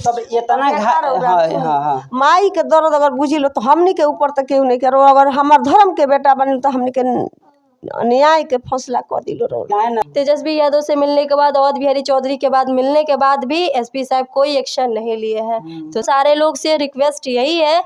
तब इतना हाँ। माई के दर्द अगर बुझी लो तो हमनी के ऊपर तो केहू नहीं करो। अगर हमार धर्म के बेटा बने तो हमनी के न्याय के फैसला कर दिलो। तेजस्वी यादव से मिलने के बाद, अवध बिहारी चौधरी के बाद मिलने के बाद भी एसपी साहब कोई एक्शन नहीं लिए हैं। तो सारे लोग से रिक्वेस्ट यही है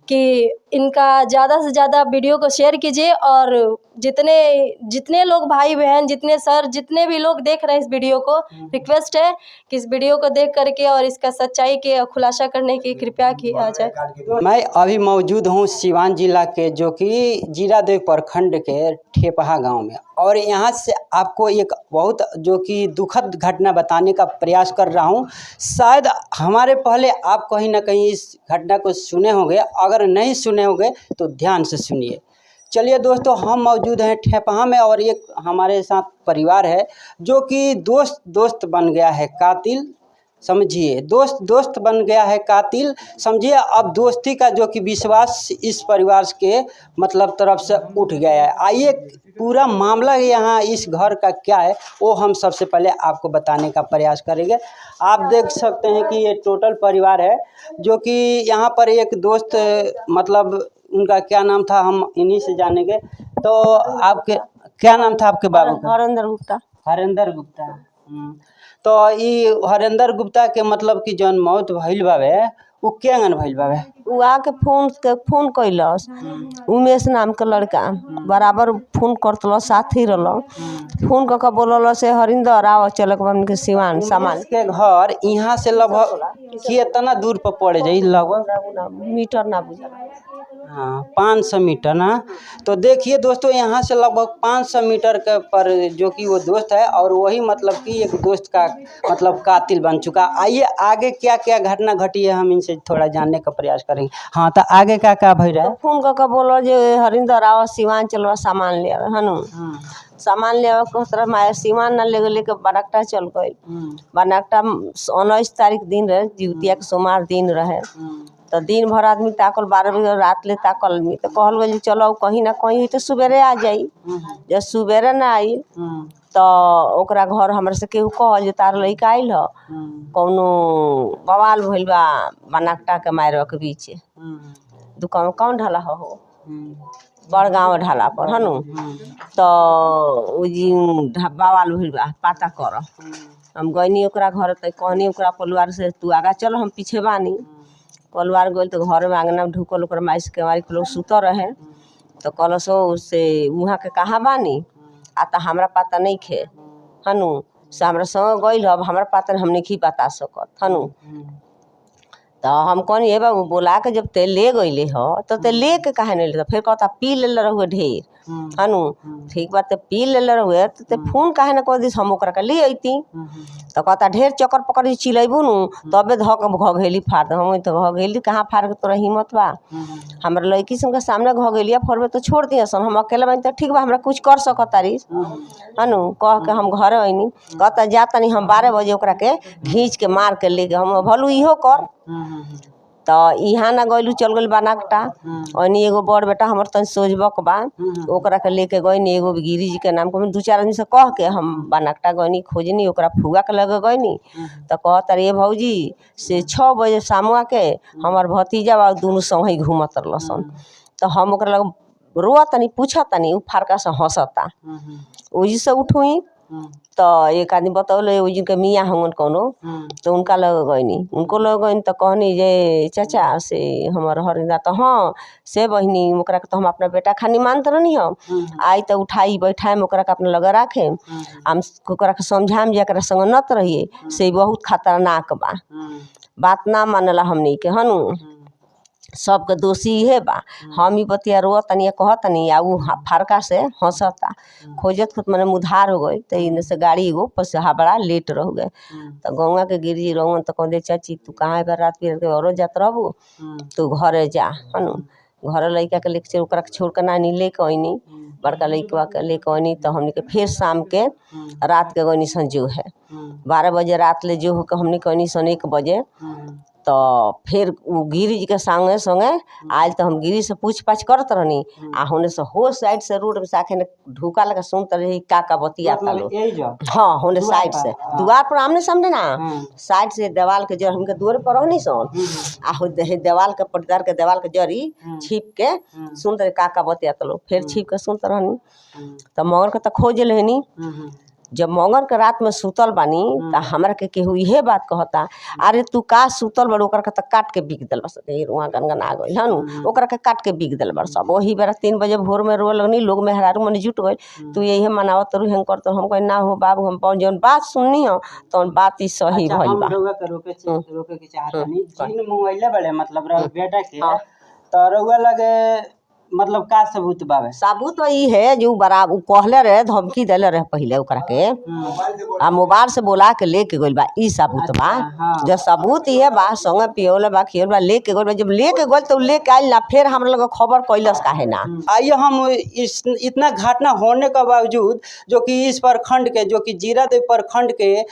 कि इनका ज़्यादा से ज़्यादा वीडियो को शेयर कीजिए, और जितने लोग भाई बहन, जितने सर, जितने भी लोग देख रहे हैं इस वीडियो को, रिक्वेस्ट है कि इस वीडियो को देख करके और इसका सच्चाई के खुलासा करने की कृपया किया जाए। मैं अभी मौजूद हूँ सिवान जिला के, जो कि जीरादेव प्रखंड के ठेपहा गांव में, और यहाँ से आपको एक बहुत जो कि दुखद घटना बताने का प्रयास कर रहा हूँ। शायद हमारे पहले आप कहीं ना कहीं इस घटना को सुने होंगे, अगर नहीं सुने होंगे तो ध्यान से सुनिए। चलिए दोस्तों, हम मौजूद हैं ठेपहा में, और एक हमारे साथ परिवार है जो कि दोस्त बन गया है कातिल, समझिए। दोस्त बन गया है कातिल, समझिए। अब दोस्ती का जो कि विश्वास इस परिवार के मतलब तरफ से उठ गया है। आइए पूरा मामला यहाँ इस घर का क्या है वो हम सबसे पहले आपको बताने का प्रयास करेंगे। आप देख सकते हैं कि ये टोटल परिवार है, जो कि यहाँ पर एक दोस्त, मतलब उनका क्या नाम था हम इन्हीं से जानेंगे। तो आपके क्या नाम था आपके बाबू का? हरेंद्र गुप्ता। हरेंद्र गुप्ता। तो ये हरेंद्र गुप्ता के मतलब कि जौन मौत भइल बावे वो केंगन भइल बावे? उ आके फोन कैलस, उमेश नाम के लड़का बराबर फोन करतल, साथी रहल। फोन करके बोलल से हरिंदर आओ चल के सिवान सामान के घर यहाँ से लगभग कितना दूर पर पड़ जाई? लगभग मीटर ना बुझा, हाँ 500 मीटर ना। तो देखिए दोस्तों, यहाँ से लगभग 500 मीटर के पर जो कि वो दोस्त है, और वही मतलब कि एक दोस्त का मतलब कातिल बन चुका। आइए आगे क्या क्या घटना घटी है हम इनसे थोड़ा जानने का प्रयास करेंगे। हाँ, तो आगे क्या भई रहा है? फोन करके बोलो जे हरिंदर आओ सिवान चलो सामान ले हनु। सामान ले कहतर माया सिवान ना लेके बनकटा चल गई। बनकटा 19 तारीख दिन रहे, जितिया के सोमवार दिन रहे। तो दिन भर आदमी ताकल, 12 बजे रात ले ताकल आदमी। तो कहल गई चलो कहीं ना कहीं तो सुबेरे आ जाई। जब सुबेरे ना आई तो ओकरा घर हमरे से केहू कहल जे तार लइका आइल ह, कौनो बवाल भइल बा बनकटा के मायरो के बीच। दुकान कौन ढाला हो बड़ गाँव ढाला पर हनु। तो बवाल भइल बा पता कर। हम गईनी ओकरा घर, तो कहनी ओकरा परिवार से तू आगा चल हम पीछे बानी। परिवार गई तो घर में आंगना में ढुकल, ओकर माई से केवारी के लोग सुतर रहे। तो कहल सो से वहाँ के कहाँ बानी आ तो हमरा पता नहीं खे हनु, से हमरा संग गई। अब हमरा पता नहीं, हम नहीं बता सकत हनु। तो हम कहनी हे बाबू बोला के जब ते ले गईले हो तो ते ले के काहे नहीं ले? फिर कहता पी ले रहुए ढेर हनु। ठीक बात, पी ले रहुए तो ते फोन काहे ना कर दी, हम ओकरा के ले अइती। तो कहता ढेर चक्कर पकड़ी चिलेबू नु तबे धक घघेली फाड़ दे। हम तो घघेली कहाँ फाड़ के तोरा हिम्मत बा? हमरा लड़की सब के सामने घघेलिया फोड़बे तो छोड़ दिया सन, हम अकेला बनी तो ठीक बा, हमरा कुछ कर सकतारी हनु। कह के हम घर अइनी। कहता जा तनी हम 12 बजे ओकरा के घींच के मार के लेके। हम भलू इहो कर। तो यहाँ ना गईलू, चल गई बनकटा। ओनी एगो बड़ बेटा हमर तन सोझबक बा, ओकरा के लेके गईनी। एगो गिरी जी के नाम को 2-4 आदमी से कह के हम बनकटा गईनी खोजनी। ओकरा फुगा के लगे गईनी तो कहता रे भौजी से 6 बजे शामुआ के हमार भतीजा बा दोनों संग ही घूमत रहसन। तो हम ओकरा लगे रोआ तनी पूछा तनी, उ फारका से हंसता। ओजी से उठुई तो एक आदमी बतौले ओजी के मियाँ होंगन कोनो। तो उनका लगे गईनी, उनको लगे गईनी तो कहनी जे चाचा से हमार हरिंदा। तो हाँ से बहिनी ओकरा के तो हम अपना बेटा खानी मानत रहनी हम। आई तो उठाई बैठाएम ओकरा के अपने लगे राखे, हम ओकरा के समझाएम जे एकरा संग नत रहिए, से बहुत खतरनाक बा, बात ना मानला हमनी के हनु। सबके दोषी इहे बा। हम ही बतिया रो तनी कह तनी आ उ फारका से हंसता। खोजत खुद मैंने मुधार हो गई। तो इन्हें से गाड़ी एगो पर से बड़ा लेट रह गए। तो गौवा के गिरजी रोवन तो कहते चाची तू कहाँ बार रात बिरात के औरो जात रहबू, तू घरे जा हनु। घर लड़का के लेके ओकरा के छोड़ के नानी लेके अइनी, बड़का लड़का के लेके अइनी। तो हमने के फिर शाम के रात के गइनी सन जो है 12 बजे रात ले जो हो के हमने कहनी सन 1 बजे। तो फिर वो गिरी जी के संगे संगे आयल तो हम गिरी से पूछ पाछ करत रहनी आ होने से हो साइड से रोड में साखे ने ढुका लगा सुनत रही का बतियाता लोग। यही जो हाँ होने साइड से द्वार पर आमने सामने ना हाँ। साइड से देवाल के जड़ हमके दूर पर रहनी सन आ हो देवाल के पटदार के देवाल के जड़ी छिप के सुनत रही का बतियाता लोग। फिर छिप के सुनत रहनी तो मगर के तो खोज लेनी। जब मंगर के रात में सुतल बानी तो हमरा के केहू इहे बात कहता, अरे तू का सुतल बड़ ओकरा के त काट के बिक देल बस वहाँ गनगन आ गई हन ओकरा के काट के बिक देल बस। अब वही बेरा 3 बजे भोर में रो लगनी लोग मेहरारू मन जुट गए तू यही मनावत रू हेंग कर। तो हम कहे ना हो बाबू हम जौन बात सुननी हो तो बात ही सही भइल बा। रोके के चाहतनी जिन मोबाइल बड़े मतलब बेटा के तो रउआ लगे मतलब का सबूत बावे? सबूत ई है जो बड़ा उ कहले रहे धमकी देले रहे पहले ओकरा के आ मोबाइल से बोला के लेके गइल बा ई सबूत बा। जो सबूत ये बा संगे पियोले बा खियोले बा लेके गइल बा। जब लेके गइल तो लेके आइल ना फिर हम लोग खबर कैलस काहे ना। आइए हम इतना घटना होने के बावजूद जो कि इस प्रखंड के जो कि जीरादेव प्रखंड के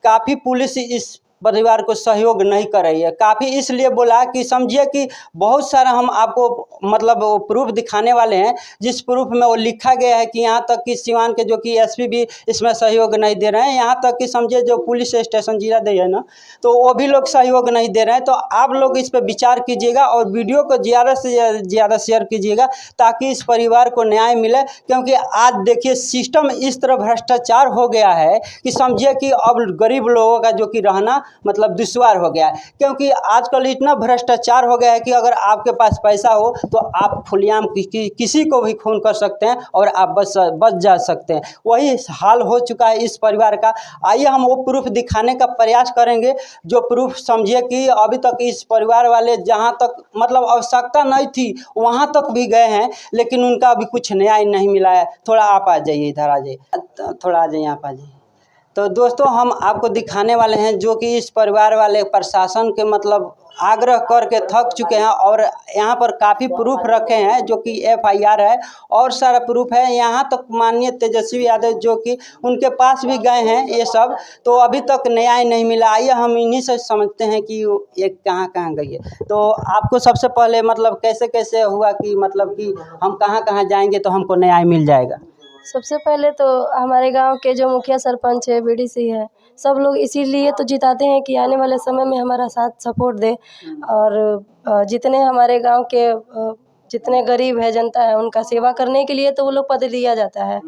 काफ़ी पुलिस इस परिवार को सहयोग नहीं कर रही है। काफ़ी इसलिए बोला कि समझिए कि बहुत सारा हम आपको मतलब वो प्रूफ दिखाने वाले हैं जिस प्रूफ में वो लिखा गया है कि यहाँ तक कि सिवान के जो कि एसपी भी इसमें सहयोग नहीं दे रहे हैं। यहाँ तक कि समझिए जो पुलिस स्टेशन जीरादेव है ना तो वो भी लोग सहयोग नहीं दे रहे हैं। तो आप लोग इस पर विचार कीजिएगा और वीडियो को ज़्यादा से ज़्यादा शेयर कीजिएगा ताकि इस परिवार को न्याय मिले। क्योंकि आज देखिए सिस्टम इस तरह भ्रष्टाचार हो गया है कि समझिए कि अब गरीब लोगों का जो कि रहना मतलब दुश्वार हो गया है। क्योंकि आजकल इतना भ्रष्टाचार हो गया है कि अगर आपके पास पैसा हो तो आप खुलेआम किसी को भी खून कर सकते हैं और आप बच जा सकते हैं। वही हाल हो चुका है इस परिवार का। आइए हम वो प्रूफ दिखाने का प्रयास करेंगे जो प्रूफ समझिए कि अभी तक इस परिवार वाले जहाँ तक मतलब आवश्यकता नहीं थी वहाँ तक भी गए हैं लेकिन उनका अभी कुछ न्याय नहीं मिला है। थोड़ा आप आ जाइए, इधर आ जाइए, थोड़ा आ जाइए, आप आ जाइए। तो दोस्तों हम आपको दिखाने वाले हैं जो कि इस परिवार वाले प्रशासन के मतलब आग्रह करके थक चुके हैं और यहाँ पर काफ़ी प्रूफ रखे हैं जो कि FIR है और सारा प्रूफ है। यहाँ तक माननीय तेजस्वी यादव जो कि उनके पास भी गए हैं ये सब, तो अभी तक न्याय नहीं मिला। आइए हम इन्हीं से समझते हैं कि ये कहाँ कहाँ गई है। तो आपको सबसे पहले मतलब कैसे कैसे हुआ कि मतलब कि हम कहाँ कहाँ जाएंगे तो हमको न्याय मिल जाएगा? सबसे पहले तो हमारे गांव के जो मुखिया सरपंच है BDC है सब लोग इसीलिए तो जिताते हैं कि आने वाले समय में हमारा साथ सपोर्ट दे और जितने हमारे गांव के जितने गरीब है जनता है उनका सेवा करने के लिए तो वो लोग पद दिया जाता है।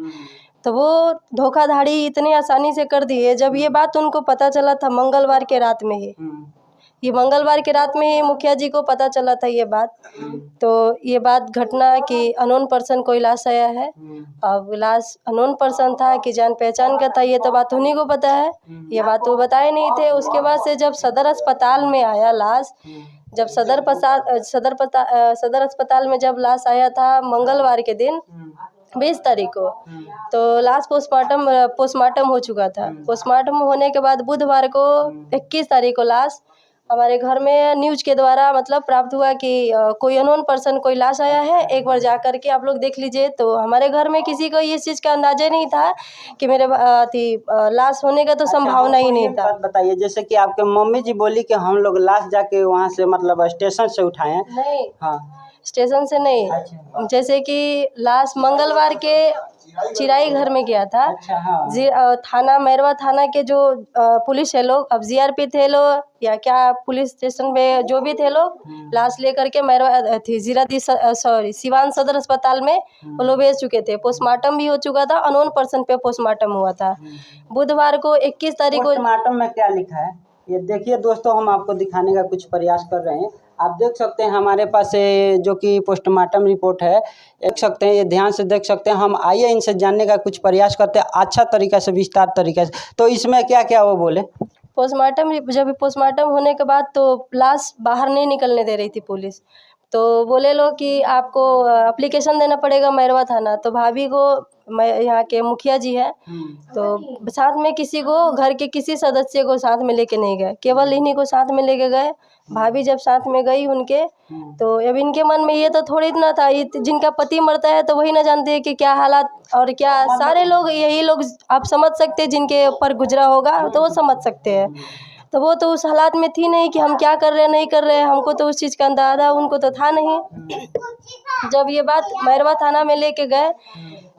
तो वो धोखाधड़ी इतनी आसानी से कर दी है। जब ये बात उनको पता चला था मंगलवार के रात में ही, ये मंगलवार की रात में ही मुखिया जी को पता चला था ये बात। तो ये बात घटना कि अननोन पर्सन कोई लाश आया है। अब लाश अननोन पर्सन था कि जान पहचान का था ये तो बात उन्हीं को पता है, ये बात वो बताए नहीं थे। उसके बाद से जब सदर अस्पताल में आया लाश, जब सदर अस्पताल में जब लाश आया था मंगलवार के दिन 20 तारीख को, तो लाश पोस्टमार्टम हो चुका था। पोस्टमार्टम होने के बाद बुधवार को 21 तारीख को लाश हमारे घर में न्यूज़ के द्वारा मतलब प्राप्त हुआ कि कोई अननोन पर्सन कोई लाश आया है, एक बार जा कर के आप लोग देख लीजिए। तो हमारे घर में किसी को इस चीज़ का अंदाजा नहीं था कि मेरे लाश होने का तो संभावना ही नहीं था। बताइए जैसे कि आपके मम्मी जी बोली कि हम लोग लाश जाके वहाँ से मतलब स्टेशन से उठाए हैं। नहीं, हाँ स्टेशन से नहीं। अच्छा। जैसे कि लाश मंगलवार के चिराई घर में गया था। अच्छा, हाँ। थाना मैरवा थाना के जो पुलिस है लोग, अब GRP थे लोग या क्या पुलिस स्टेशन में जो भी थे लोग, लाश लेकर के मैरवा थी सिवान सदर अस्पताल में वो लोग भेज चुके थे। पोस्टमार्टम भी हो चुका था, अननोन पर्सन पे पोस्टमार्टम हुआ था। बुधवार को 21 तारीख को पोस्टमार्टम में क्या लिखा है ये देखिए दोस्तों, हम आपको दिखाने का कुछ प्रयास कर रहे हैं। आप देख सकते हैं हमारे पास जो कि पोस्टमार्टम रिपोर्ट है, देख सकते हैं, ये ध्यान से देख सकते हैं। हम आइए इनसे जानने का कुछ प्रयास करते हैं अच्छा तरीका से, विस्तार तरीके से। तो इसमें क्या क्या वो बोले? जब पोस्टमार्टम होने के बाद तो लाश बाहर नहीं निकलने दे रही थी पुलिस। तो बोले लोग कि आपको एप्लीकेशन देना पड़ेगा मैरवा थाना। तो भाभी को यहाँ के मुखिया जी है तो साथ में किसी को घर के किसी सदस्य को साथ में लेके नहीं गए, केवल इन्हीं को साथ में लेके गए। भाभी जब साथ में गई उनके, तो अब इनके मन में ये तो थोड़ी इतना था, जिनका पति मरता है तो वही ना जानते हैं कि क्या हालात और क्या सारे लोग यही लोग आप समझ सकते हैं, जिनके ऊपर गुजरा होगा तो वो समझ सकते हैं। तो वो तो उस हालात में थी नहीं कि हम क्या कर रहे हैं नहीं कर रहे हैं, हमको तो उस चीज़ का अंदाज़ा उनको तो था नहीं। जब ये बात मैरवा थाना में लेके गए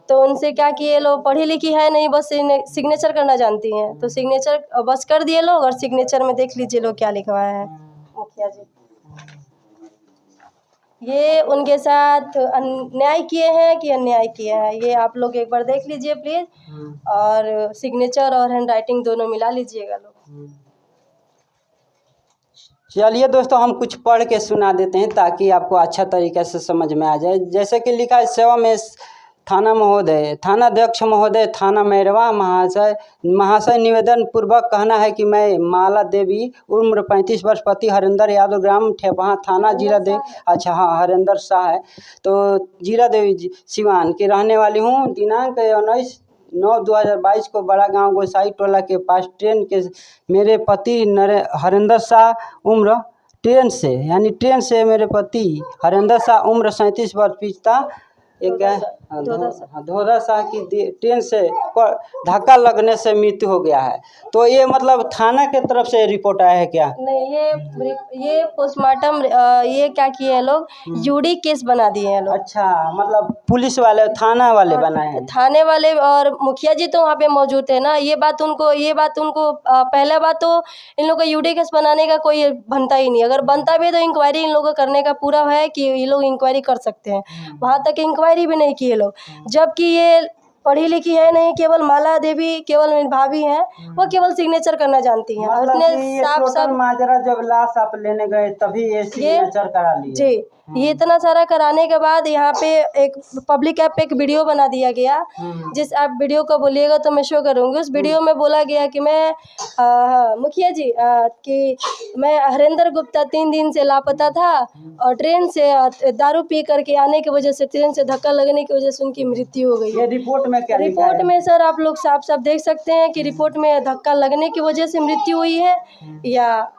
तो उनसे क्या किए, लोग पढ़ी लिखी है नहीं, बस सिग्नेचर करना जानती हैं, तो सिग्नेचर बस कर दिए लोग। और सिग्नेचर में देख लीजिए लोग क्या लिखवाया है मुखिया जी। ये उनके साथ अन्याय किए हैं कि अन्याय किए हैं, ये आप लोग एक बार देख लीजिए प्लीज़। और सिग्नेचर और हैंड राइटिंग दोनों मिला लीजिएगा लोग। चलिए दोस्तों, हम कुछ पढ़ के सुना देते हैं ताकि आपको अच्छा तरीके से समझ में आ जाए। जैसे कि लिखा है, सेवा में थाना महोदय, थानाध्यक्ष महोदय, थाना मैरवा महाशय निवेदन पूर्वक कहना है कि मैं माला देवी उम्र 35 वर्ष, पति हरिंदर यादव, ग्राम ठेपहा, थाना जीरा देवी, अच्छा हाँ हरिंदर शाह है, तो जीरा देवी सिवान की रहने वाली हूँ। दिनांक 19/9/2022 को बड़ा गांव गोसाई टोला के पास ट्रेन के मेरे पति हरिंदर शाह उम्र ट्रेन से मेरे पति हरिंदर शाह उम्र 37 वर्ष पिता धोधा शाह की ट्रेन से धक्का लगने से मृत्यु हो गया है। तो ये मतलब थाना के तरफ से रिपोर्ट आया है क्या? नहीं, ये पोस्टमार्टम, ये क्या किए हैं लोग, यूडी केस बना दिए हैं लोग। अच्छा, मतलब पुलिस वाले थाना वाले बनाए हैं, थाने वाले, और मुखिया जी तो वहाँ पे मौजूद थे ना। ये बात उनको पहला बात तो इन लोगों को यूडी केस बनाने का कोई बनता ही नहीं। अगर बनता भी तो इंक्वायरी इन लोगों को करने का पूरा है कि ये लोग इंक्वायरी कर सकते हैं, वहाँ तक इंक्वायरी भी नहीं किए लोग। जबकि ये पढ़ी लिखी है नहीं, केवल माला देवी केवल मेरी भाभी हैं, वो केवल सिग्नेचर करना जानती हैं। और इतने साफ माजरा जब लाश आप लेने गए तभी ये सिग्नेचर करा लिए जी। ये इतना सारा कराने के बाद यहाँ पे एक पब्लिक ऐप पे एक वीडियो बना दिया गया, जिस आप वीडियो को बोलिएगा तो मैं शो करूँगी। उस वीडियो में बोला गया कि मैं मुखिया जी कि मैं हरिंदर गुप्ता 3 दिन से लापता था और ट्रेन से दारू पी करके आने की वजह से ट्रेन से धक्का लगने की वजह से उनकी मृत्यु हो गई। ये रिपोर्ट में क्या लिखा है? रिपोर्ट में सर आप लोग साफ साफ देख सकते हैं कि रिपोर्ट में धक्का लगने की वजह से मृत्यु हुई है या।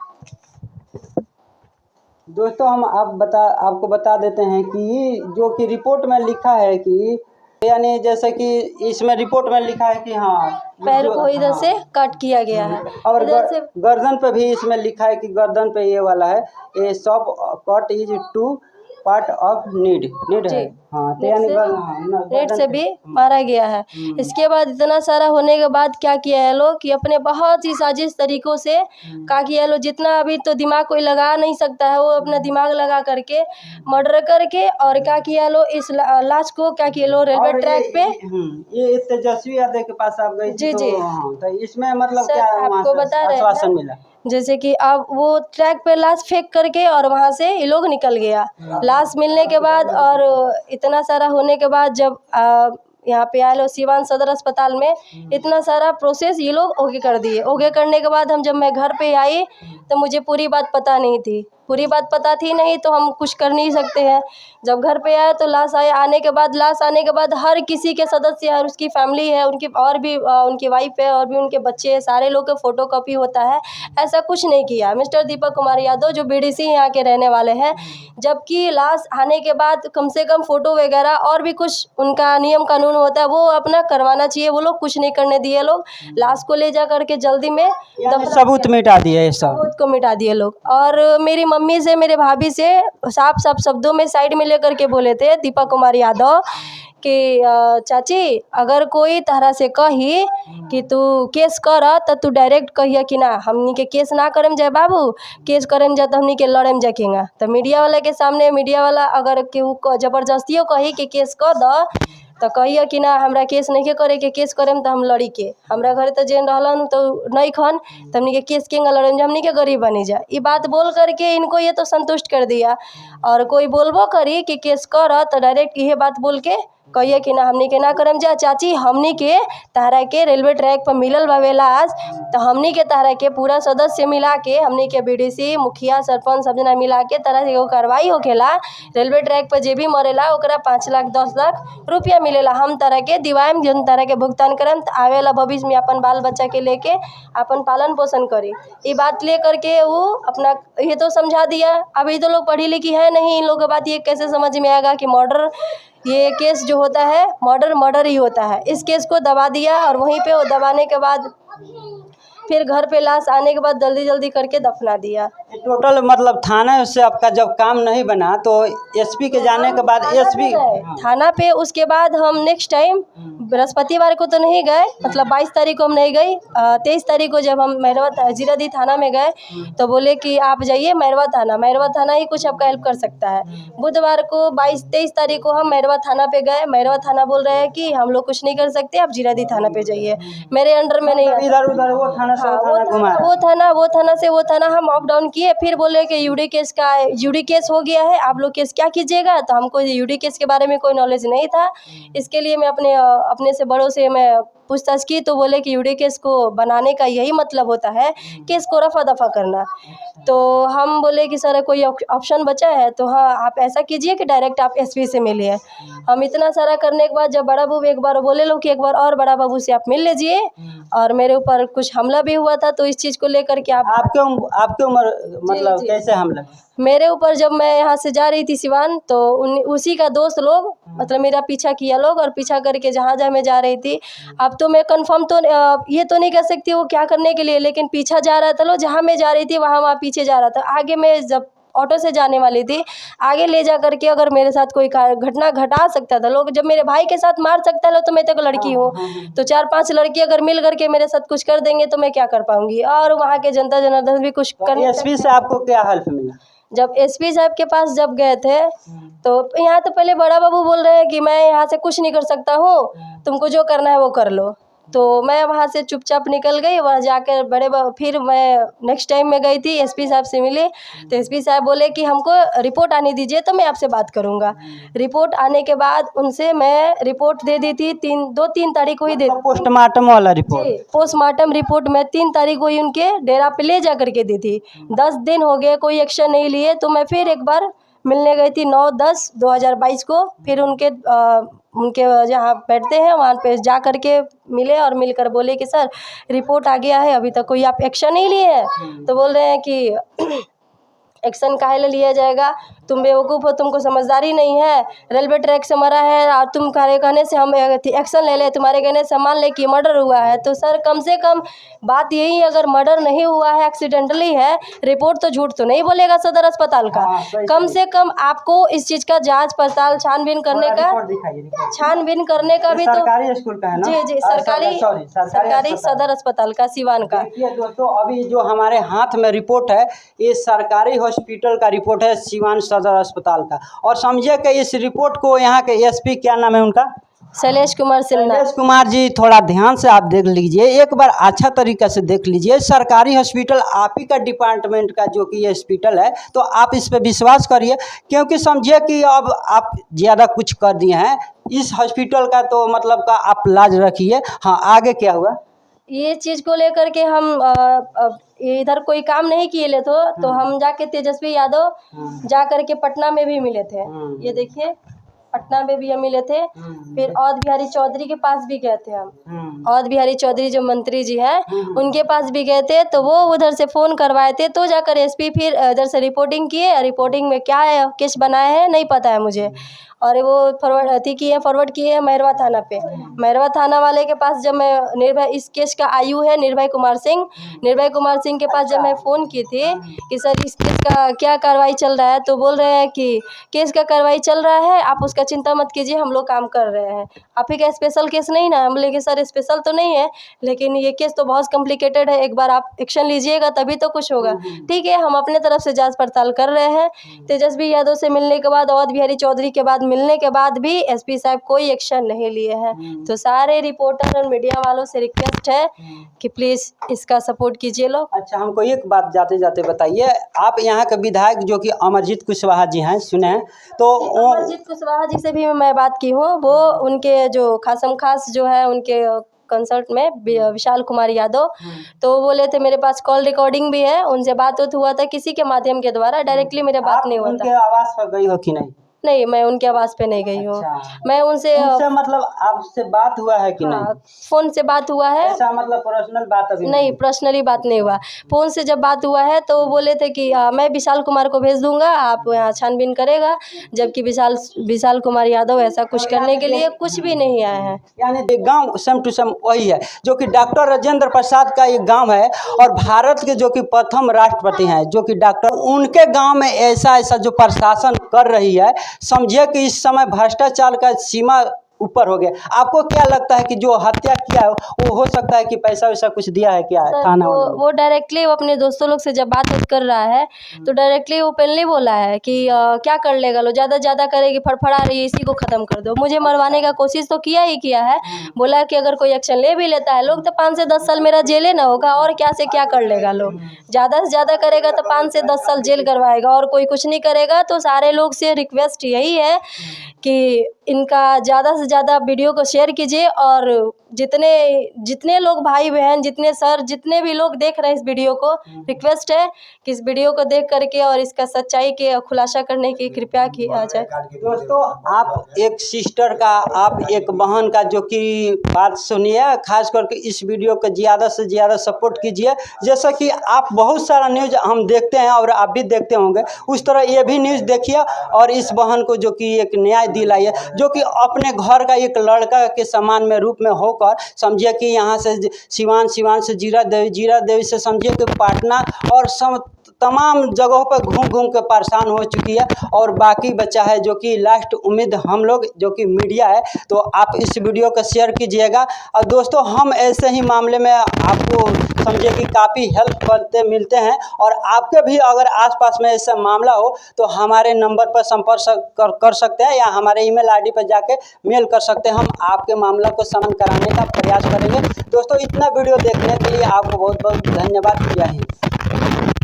दोस्तों हम आपको बता देते हैं कि जो कि रिपोर्ट में लिखा है कि यानी जैसे कि इसमें रिपोर्ट में लिखा है कि हाँ पैर को इधर से कट किया गया है, और गर्दन पे भी इसमें लिखा है कि गर्दन पे ये वाला है, ये सब cut is to part of need है। हाँ, तो यानी नेट से भी मारा गया है। इसके बाद इतना सारा होने के बाद क्या किया है लोग कि अपने बहुत ही साजिश तरीकों से क्या किया लोग, जितना अभी तो दिमाग कोई लगा नहीं सकता है वो अपना दिमाग लगा करके मर्डर करके, और क्या किया लोग इस लाश को क्या किया लोग रेलवे ट्रैक पे। ये तेजस्वी यादव के पास आप गई जी जी, तो इसमें मतलब क्या आपको बता रहे आश्वासन मिला? जैसे कि अब वो ट्रैक पे लाश फेंक करके और वहाँ से ये लोग निकल गया। लाश मिलने के बाद और इतना सारा होने के बाद जब यहाँ पे आए लोग सिवान सदर अस्पताल में, इतना सारा प्रोसेस ये लोग ओके कर दिए। ओके करने के बाद जब मैं घर पे आई तो मुझे पूरी बात पता नहीं थी, तो हम कुछ कर नहीं सकते हैं। जब घर पे आए तो लाश आने के बाद हर किसी के सदस्य है, उसकी फैमिली है, उनकी और भी उनकी वाइफ है और भी उनके बच्चे हैं, सारे लोग का फोटोकॉपी होता है। ऐसा कुछ नहीं किया मिस्टर दीपक कुमार यादव जो बीडीसी यहाँ के रहने वाले हैं। जबकि लाश आने के बाद कम से कम फ़ोटो वगैरह और भी कुछ उनका नियम कानून होता है वो अपना करवाना चाहिए, वो लोग कुछ नहीं करने दिए। लोग लाश को ले जा करके जल्दी में सबूत मिटा दिए, सबूत को मिटा दिए लोग। और मेरी मम्मी से मेरे भाभी से साफ साफ शब्दों में साइड में लेकर के बोले थे दीपक कुमार यादव कि चाची अगर कोई तरह से कही कि तू केस कर तो तू डायरेक्ट कहिए कि ना हमनी के केस ना करम जाए बाबू, केस करम जा तो हमनी के लड़म जाकेगा। तो मीडिया वाला के सामने मीडिया वाला अगर केहू जबरदस्तियों कही कि केस कर दो तो कहिए कि ना हमरा केस नहीं के करे के, केस करेम तो हम लड़ी के, हमरा घर तो जेन रहलन तो नहीं खन तो हमनी के केस केंगा लड़म जा, हमनी के गरीब बनी जा। ये बात बोल करके इनको ये तो संतुष्ट कर दिया। और कोई बोलबो करी कि केस कर तो डायरेक्ट ये बात बोल के कहिए कि ना हमनी के ना करम जा। चाची हमनी के तहरा के रेलवे ट्रैक पर मिलल बावे लाश, तो हमनी के तहरा के पूरा सदस्य मिला के हमनी के बीडीसी मुखिया सरपंच सब जना मिला के तरह से कार्रवाई होखेला। रेलवे ट्रैक पर जे भी मरेला ओकरा 5 लाख 10 लाख रुपया मिलेला, हम तरह के दिवाएम जन तरह के भुगतान करम। तो आवेला भविष्य में अपन बाल बच्चा के लेके अपन पालन पोषण करी। ये बात ले करके वो अपना ये तो समझा दिया। अब ये तो लोग पढ़ी लिखी है नहीं, इन लोगों की बात ये कैसे समझ में आएगा कि मर्डर ये केस जो होता है मर्डर ही होता है। इस केस को दबा दिया और वहीं पे वो दबाने के बाद फिर घर पे लाश आने के बाद जल्दी जल्दी करके दफना दिया। टोटल मतलब थाने से आपका जब काम नहीं बना तो एसपी के जाने के बाद एसपी थाना पे उसके बाद हम नेक्स्ट टाइम बृहस्पतिवार को तो नहीं गए, मतलब 22 तारीख को हम नहीं गए। 23 तारीख को जब हम मैरवा जीरादी थाना में गए तो बोले कि आप जाइए मैरवा थाना ही कुछ आपका हेल्प कर सकता है। बुधवार को 22-23 तारीख को हम मैरवा थाना पे गए। मैरवा थाना बोल रहे हैं कि हम लोग कुछ नहीं कर सकते, आप जीरादी थाना पे जाइए, मेरे अंडर में नहीं आता। इधर उधर वो थाना से वो थाना घुमा वो थाना से वो थाना हम अप डाउन किए। फिर बोले कि यूडी केस हो गया है, आप लोग केस क्या कीजिएगा। तो हमको यूडी केस के बारे में कोई नॉलेज नहीं था। इसके लिए मैं अपने से बड़ों से मैं पूछताछ की तो बोले कि यूडी केस को बनाने का यही मतलब होता है केस को रफा दफा करना। तो हम बोले कि सर कोई ऑप्शन बचा है, तो हाँ आप ऐसा कीजिए कि डायरेक्ट आप एसपी से मिलिए। हम इतना सारा करने के बाद जब बड़ा बाबू एक बार बोले लोग कि एक बार और बड़ा बाबू से आप मिल लीजिए, और मेरे ऊपर कुछ हमला भी हुआ था तो इस चीज़ को लेकर के आपके उम्र मतलब जी। कैसे हमला मेरे ऊपर जब मैं यहाँ से जा रही थी सिवान तो उसी का दोस्त लोग मतलब मेरा पीछा किया लोग, और पीछा करके जहाँ मैं जा रही थी। अब तो मैं कंफर्म तो ये तो नहीं कह सकती वो क्या करने के लिए, लेकिन पीछा जा रहा था लोग, जहाँ मैं जा रही थी वहाँ पीछे जा रहा था। आगे मैं जब ऑटो से जाने वाली थी, आगे ले जा करके अगर मेरे साथ कोई घटना घटा सकता था लोग, जब मेरे भाई के साथ मार सकता है तो मैं तो लड़की हूँ, तो 4-5 लड़की अगर मिल करके मेरे साथ कुछ कर देंगे तो मैं क्या कर पाऊंगी। और वहाँ के जनता जनार्दन भी कुछ कर। एसपी से आपको क्या हेल्प मिला? जब एसपी साहब के पास जब गए थे तो यहाँ तो पहले बड़ा बाबू बोल रहे हैं कि मैं यहाँ से कुछ नहीं कर सकता हूँ, तुमको जो करना है वो कर लो। तो मैं वहाँ से चुपचाप निकल गई। वहाँ जाकर फिर मैं नेक्स्ट टाइम में गई थी, एसपी साहब से मिली तो एसपी साहब बोले कि हमको रिपोर्ट आने दीजिए तो मैं आपसे बात करूँगा। रिपोर्ट आने के बाद उनसे मैं रिपोर्ट दे दी थी 2-3 तारीख को ही दे। पोस्टमार्टम वाला रिपोर्ट? पोस्टमार्टम रिपोर्ट मैं 3 तारीख को ही उनके डेरा पे ले जा करके दी थी। 10 दिन हो गए कोई एक्शन नहीं लिए, तो मैं फिर एक बार मिलने गई थी 9/10/2022 को। फिर उनके जहाँ बैठते हैं वहाँ पे जा कर के मिले और मिलकर बोले कि सर रिपोर्ट आ गया है, अभी तक कोई आप एक्शन नहीं लिए हैं। तो बोल रहे हैं कि एक्शन काहे ले लिया जाएगा, तुम बेवकूफ़ हो, तुमको समझदारी नहीं है, रेलवे ट्रैक से मरा है और तुम कहने से हम एक्शन ले ले, तुम्हारे कहने से मान ले कि मर्डर हुआ है। तो सर कम से कम बात यही है, अगर मर्डर नहीं हुआ है एक्सीडेंटली है, रिपोर्ट तो झूठ तो नहीं बोलेगा सदर अस्पताल का। कम से कम आपको इस चीज़ का जांच पड़ताल छानबीन करने का भी तो सरकारी स्कूल का है ना? जी सरकारी सदर अस्पताल का सिवान का। दोस्तों अभी जो हमारे हाथ में रिपोर्ट है ये सरकारी हॉस्पिटल का रिपोर्ट है, सिवान सदर अस्पताल का। और समझिए कि इस रिपोर्ट को यहाँ के एसपी क्या नाम है उनका? शैलेश कुमार सिन्हा। शैलेश कुमार जी, थोड़ा ध्यान से आप देख लीजिए, एक बार अच्छा तरीक़े से देख लीजिए। सरकारी हॉस्पिटल आप ही का डिपार्टमेंट का जो कि ये हॉस्पिटल है, तो आप इस पे विश्वास करिए, क्योंकि समझिए कि अब आप ज़्यादा कुछ कर दिए हैं इस हॉस्पिटल का, तो मतलब का आप लाज रखिए। हाँ, आगे क्या हुआ? ये चीज़ को लेकर के हम इधर कोई काम नहीं किए तो हम जाके तेजस्वी यादव जा करके पटना में भी मिले थे। ये देखिए पटना में भी हम मिले थे। फिर अवध बिहारी चौधरी के पास भी गए थे हम। अवध बिहारी चौधरी जो मंत्री जी हैं उनके पास भी गए थे, तो वो उधर से फ़ोन करवाए थे, तो जाकर एसपी फिर इधर से रिपोर्टिंग किए। रिपोर्टिंग में क्या है केस बनाए हैं नहीं पता है मुझे, और वो फॉरवर्ड किए हैं मैरवा थाना पे। मैरवा थाना वाले के पास जब मैं निर्भय, इस केस का आयु है निर्भय कुमार सिंह के पास जब मैं फ़ोन की थी कि सर इस केस का क्या कार्रवाई चल रहा है, तो बोल रहे हैं कि केस का कार्रवाई चल रहा है, आप उसका चिंता मत कीजिए, हम लोग काम कर रहे हैं। आप ही का स्पेशल केस नहीं ना? हम बोले कि सर स्पेशल तो नहीं है, लेकिन ये केस तो बहुत कॉम्प्लिकेटेड है, एक बार आप एक्शन लीजिएगा तभी तो कुछ होगा। ठीक है, हम अपने तरफ से जांच पड़ताल कर रहे हैं। तेजस्वी यादव से मिलने के बाद, अवध बिहारी चौधरी के बाद मिलने के बाद भी एसपी साहब कोई एक्शन नहीं लिए हैं। तो सारे रिपोर्टर और मीडिया वालों से रिक्वेस्ट है कि प्लीज़ इसका सपोर्ट कीजिए लोग। अच्छा, हमको एक बात जाते जाते बताइए, आप यहाँ के विधायक जो कि अमरजीत कुशवाहा जी हैं, सुने हैं तो? अमरजीत कुशवाहा जी से भी मैं बात की हूँ। वो उनके जो खासम खास जो है उनके कंसल्ट में विशाल कुमार यादव, तो वो बोले थे मेरे पास कॉल रिकॉर्डिंग भी है, उनसे बात हुआ था किसी के माध्यम के द्वारा, डायरेक्टली मेरे बात नहीं हुआ था। उनके आवास पर गई हो कि नहीं? नहीं, मैं उनके आवास पे नहीं गई हूँ। अच्छा। मैं उनसे उनसे मतलब आपसे बात हुआ है कि नहीं? फ़ोन से बात हुआ है। ऐसा मतलब पर्सनल बात अभी नहीं, पर्सनली बात नहीं हुआ। फ़ोन से जब बात हुआ है तो वो बोले थे कि मैं विशाल कुमार को भेज दूँगा, आप यहाँ छानबीन करेगा, जबकि विशाल कुमार यादव ऐसा कुछ करने के लिए कुछ भी नहीं आए हैं। यानी गांव सेम टू सेम वही है जो कि डॉक्टर राजेंद्र प्रसाद का एक गांव है, और भारत के जो कि प्रथम राष्ट्रपति हैं जो कि डॉक्टर, उनके गांव में ऐसा जो प्रशासन कर रही है, समझिए कि इस समय भ्रष्टाचार का सीमा ऊपर हो गया। आपको क्या लगता है कि जो हत्या किया है वो हो सकता है कि पैसा वैसा कुछ दिया है क्या है सर, थाना वालों ने? वो डायरेक्टली वो अपने दोस्तों लोग से जब बात कर रहा है तो डायरेक्टली ओपनली बोला है कि क्या कर लेगा लो, ज़्यादा करेगी, फड़फड़ा रही है, इसी को ख़त्म कर दो। मुझे मरवाने का कोशिश तो किया ही किया है। बोला कि अगर कोई एक्शन ले भी लेता है लोग तो 5 से 10 साल मेरा जेल ना होगा, और क्या से क्या कर लेगा लोग। ज़्यादा से ज़्यादा करेगा तो 5 से 10 साल जेल करवाएगा, और कोई कुछ नहीं करेगा। तो सारे लोग से रिक्वेस्ट यही है कि इनका ज़्यादा से ज़्यादा वीडियो को शेयर कीजिए, और जितने लोग भाई बहन, जितने सर, जितने भी लोग देख रहे हैं इस वीडियो को, रिक्वेस्ट है कि इस वीडियो को देख करके और इसका सच्चाई के खुलासा करने की कृपया किया जाए। दोस्तों, आप एक सिस्टर का, आप एक बहन का जो कि बात सुनिए, खास करके इस वीडियो को ज़्यादा से ज़्यादा सपोर्ट कीजिए। जैसा कि आप बहुत सारा न्यूज़ हम देखते हैं और आप भी देखते होंगे, उस तरह ये भी न्यूज़ देखिए और इस बहन को जो कि एक न्याय दिलाइए, जो कि अपने घर का एक लड़का के समान में रूप में होकर, समझिए कि यहाँ से सिवान से जीरा देवी से समझिए कि पटना और तमाम जगहों पर घूम के परेशान हो चुकी है, और बाकी बचा है जो कि लास्ट उम्मीद हम लोग जो कि मीडिया है। तो आप इस वीडियो को शेयर कीजिएगा, और दोस्तों हम ऐसे ही मामले में आपको समझिए कि काफ़ी हेल्प करते मिलते हैं, और आपके भी अगर आसपास में ऐसा मामला हो तो हमारे नंबर पर संपर्क कर सकते हैं, या हमारे ईमेल आईडी पर जाके मेल कर सकते हैं। हम आपके मामला को समाधान कराने का प्रयास करेंगे। दोस्तों, इतना वीडियो देखने के लिए आपको बहुत बहुत धन्यवाद। जय हिंद।